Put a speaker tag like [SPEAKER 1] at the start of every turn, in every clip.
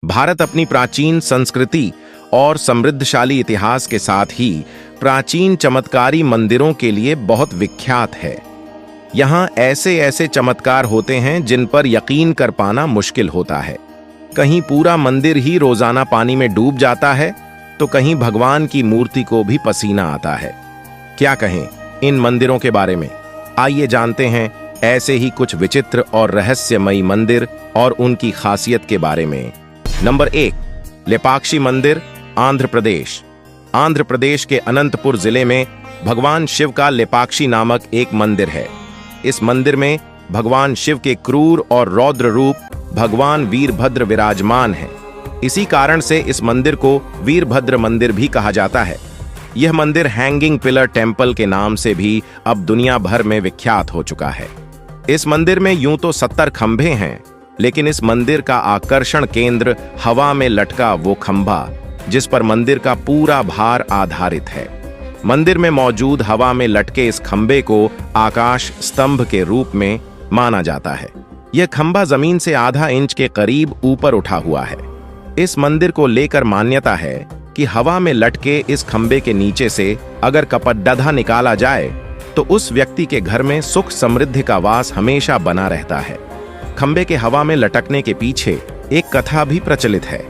[SPEAKER 1] भारत अपनी प्राचीन संस्कृति और समृद्धशाली इतिहास के साथ ही प्राचीन चमत्कारी मंदिरों के लिए बहुत विख्यात है। यहाँ ऐसे ऐसे चमत्कार होते हैं जिन पर यकीन कर पाना मुश्किल होता है। कहीं पूरा मंदिर ही रोजाना पानी में डूब जाता है, तो कहीं भगवान की मूर्ति को भी पसीना आता है। क्या कहें इन मंदिरों के बारे में? आइए जानते हैं ऐसे ही कुछ विचित्र और रहस्यमयी मंदिर और उनकी खासियत के बारे में। नंबर 1, लेपाक्षी मंदिर, आंध्र प्रदेश। आंध्र प्रदेश के अनंतपुर जिले में भगवान शिव का लेपाक्षी नामक एक मंदिर है। इस मंदिर में भगवान शिव के क्रूर और रौद्र रूप भगवान वीरभद्र विराजमान हैं। इसी कारण से इस मंदिर को वीरभद्र मंदिर भी कहा जाता है। यह मंदिर हैंगिंग पिलर टेम्पल के नाम से भी अब दुनिया भर में विख्यात हो चुका है। इस मंदिर में यूं तो 70 खंभे हैं, लेकिन इस मंदिर का आकर्षण केंद्र हवा में लटका वो खंभा जिस पर मंदिर का पूरा भार आधारित है। मंदिर में मौजूद हवा में लटके इस खंभे को आकाश स्तंभ के रूप में माना जाता है। यह खंभा जमीन से आधा इंच के करीब ऊपर उठा हुआ है। इस मंदिर को लेकर मान्यता है कि हवा में लटके इस खंभे के नीचे से अगर कपड़दधा निकाला जाए तो उस व्यक्ति के घर में सुख समृद्धि का वास हमेशा बना रहता है। खंभे के हवा में लटकने के पीछे एक कथा भी प्रचलित है।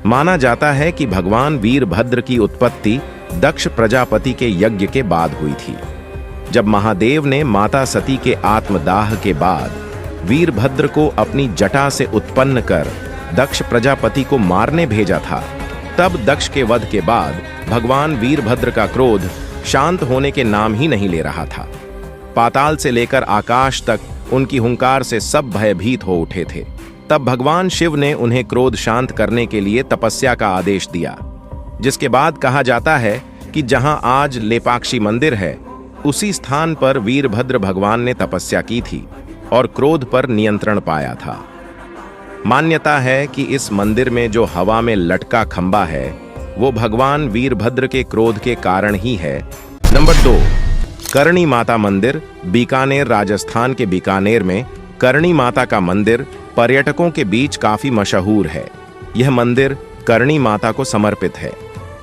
[SPEAKER 1] माना जाता है कि भगवान वीरभद्र की उत्पत्ति दक्ष प्रजापति के यज्ञ के बाद हुई थी। जब महादेव ने माता सती के आत्मदाह के बाद वीरभद्र को अपनी जटा से उत्पन्न कर दक्ष प्रजापति को मारने भेजा था, तब दक्ष के वध के बाद भगवान वीरभद्र का क्रोध शांत होने के नाम ही नहीं ले रहा था। पाताल से लेकर आकाश तक उनकी हुंकार से सब भयभीत हो उठे थे। तब भगवान शिव ने उन्हें क्रोध शांत करने के लिए तपस्या का आदेश दिया, जिसके बाद कहा जाता है कि जहां आज लेपाक्षी मंदिर है, उसी स्थान पर वीरभद्र भगवान ने तपस्या की थी और क्रोध पर नियंत्रण पाया था। मान्यता है कि इस मंदिर में जो हवा में लटका खंबा है वो भगवान वीरभद्र के क्रोध के कारण ही है। नंबर 2, करणी माता मंदिर, बीकानेर, राजस्थान के बीकानेर में करणी माता का मंदिर पर्यटकों के बीच काफी मशहूर है। यह मंदिर करणी माता को समर्पित है।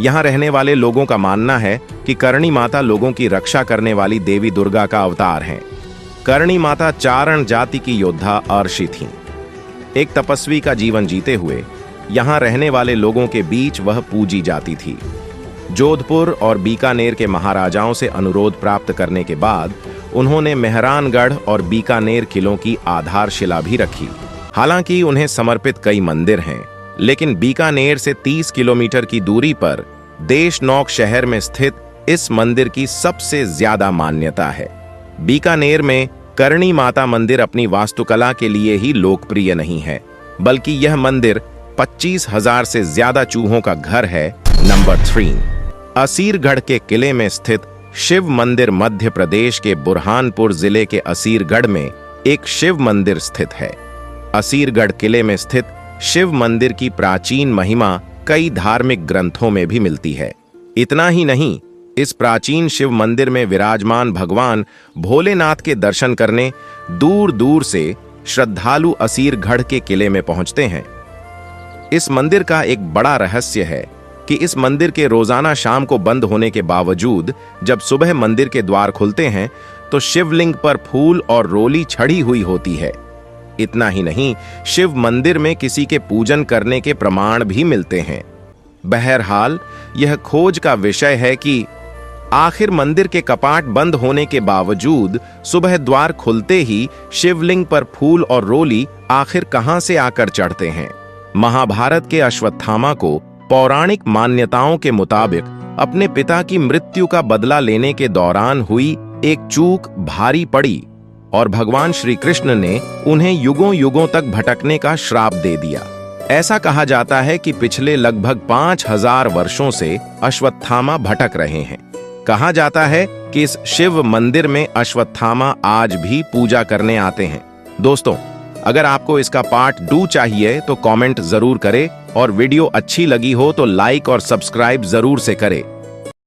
[SPEAKER 1] यहाँ रहने वाले लोगों का मानना है कि करणी माता लोगों की रक्षा करने वाली देवी दुर्गा का अवतार हैं। करणी माता चारण जाति की योद्धा अर्षि थीं। एक तपस्वी का जीवन जीते हुए यहाँ रहने वाले लोगों के बीच वह पूजी जाती थी। जोधपुर और बीकानेर के महाराजाओं से अनुरोध प्राप्त करने के बाद उन्होंने मेहरानगढ़ और बीकानेर किलों की आधारशिला भी रखी। हालांकि उन्हें समर्पित कई मंदिर हैं, लेकिन बीकानेर से 30 किलोमीटर की दूरी पर देशनौक शहर में स्थित इस मंदिर की सबसे ज्यादा मान्यता है। बीकानेर में करणी माता मंदिर अपनी वास्तुकला के लिए ही लोकप्रिय नहीं है, बल्कि यह मंदिर 25,000 से ज्यादा चूहों का घर है। नंबर 3, असीरगढ़ के किले में स्थित शिव मंदिर, मध्य प्रदेश के बुरहानपुर जिले के असीरगढ़ में एक शिव मंदिर स्थित है। असीरगढ़ किले में स्थित शिव मंदिर की प्राचीन महिमा कई धार्मिक ग्रंथों में भी मिलती है। इतना ही नहीं, इस प्राचीन शिव मंदिर में विराजमान भगवान भोलेनाथ के दर्शन करने दूर दूर से श्रद्धालु असीरगढ़ के किले में पहुंचते हैं। इस मंदिर का एक बड़ा रहस्य है कि इस मंदिर के रोजाना शाम को बंद होने के बावजूद जब सुबह मंदिर के द्वार खुलते हैं तो शिवलिंग पर फूल और रोली चढ़ी हुई होती है। इतना ही नहीं, शिव मंदिर में किसी के पूजन करने के प्रमाण भी मिलते हैं। बहरहाल यह खोज का विषय है कि आखिर मंदिर के कपाट बंद होने के बावजूद सुबह द्वार खुलते ही शिवलिंग पर फूल और रोली आखिर कहां से आकर चढ़ते हैं। महाभारत के अश्वत्थामा को पौराणिक मान्यताओं के मुताबिक अपने पिता की मृत्यु का बदला लेने के दौरान हुई एक चूक भारी पड़ी और भगवान श्री कृष्ण ने उन्हें युगों युगों तक भटकने का श्राप दे दिया। ऐसा कहा जाता है कि पिछले लगभग 5000 वर्षों से अश्वत्थामा भटक रहे हैं। कहा जाता है कि इस शिव मंदिर में अश्वत्थामा आज भी पूजा करने आते हैं। दोस्तों, अगर आपको इसका पार्ट 2 चाहिए तो कमेंट जरूर करें और वीडियो अच्छी लगी हो तो लाइक और सब्सक्राइब जरूर से करें।